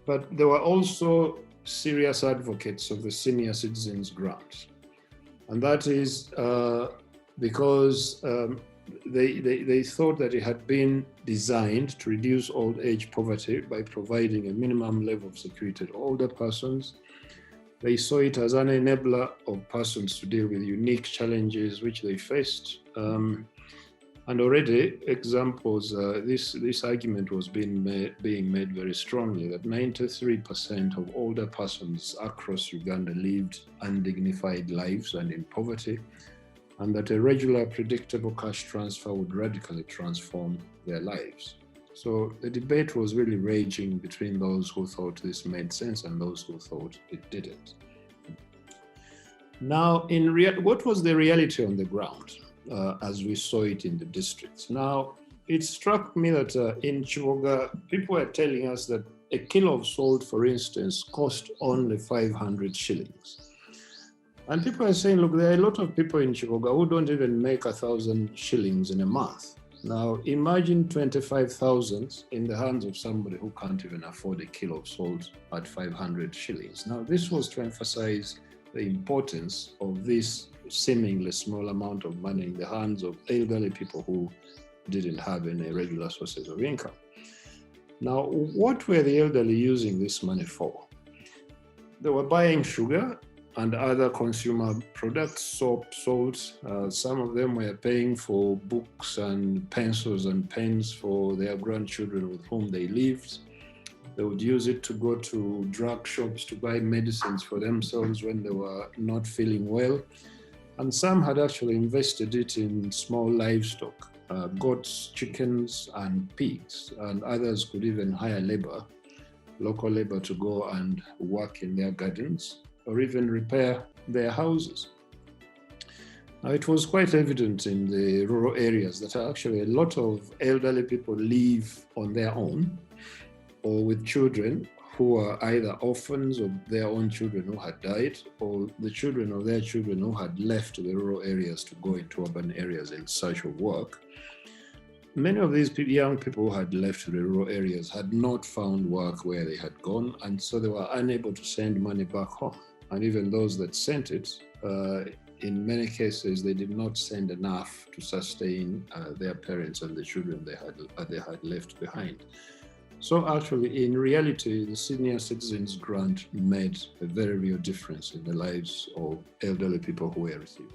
But there were also serious advocates of the senior citizens grant. And that is because they thought that it had been designed to reduce old age poverty by providing a minimum level of security to older persons. They saw it as an enabler of persons to deal with unique challenges which they faced. And already examples, this argument was being made very strongly, that 93% of older persons across Uganda lived undignified lives and in poverty, and that a regular predictable cash transfer would radically transform their lives. So the debate was really raging between those who thought this made sense and those who thought it didn't. Now, what was the reality on the ground? As we saw it in the districts. Now, it struck me that in Chivoga, people were telling us that a kilo of salt, for instance, cost only 500 shillings. And people are saying, look, there are a lot of people in Chivoga who don't even make 1,000 shillings in a month. Now, imagine 25,000 in the hands of somebody who can't even afford a kilo of salt at 500 shillings. Now, this was to emphasize the importance of this seemingly small amount of money in the hands of elderly people who didn't have any regular sources of income. Now, what were the elderly using this money for? They were buying sugar and other consumer products, soap, salt. Some of them were paying for books and pencils and pens for their grandchildren with whom they lived. They would use it to go to drug shops to buy medicines for themselves when they were not feeling well. And some had actually invested it in small livestock, goats, chickens, and pigs. And others could even hire labor, local labor, to go and work in their gardens or even repair their houses. Now, it was quite evident in the rural areas that actually a lot of elderly people live on their own or with children who are either orphans of their own children who had died, or the children of their children who had left the rural areas to go into urban areas in search of work. Many of these young people who had left the rural areas had not found work where they had gone, and so they were unable to send money back home. And even those that sent it, in many cases, they did not send enough to sustain their parents and the children they had left behind. So actually, in reality, the Senior Citizens Grant made a very real difference in the lives of elderly people who were receiving.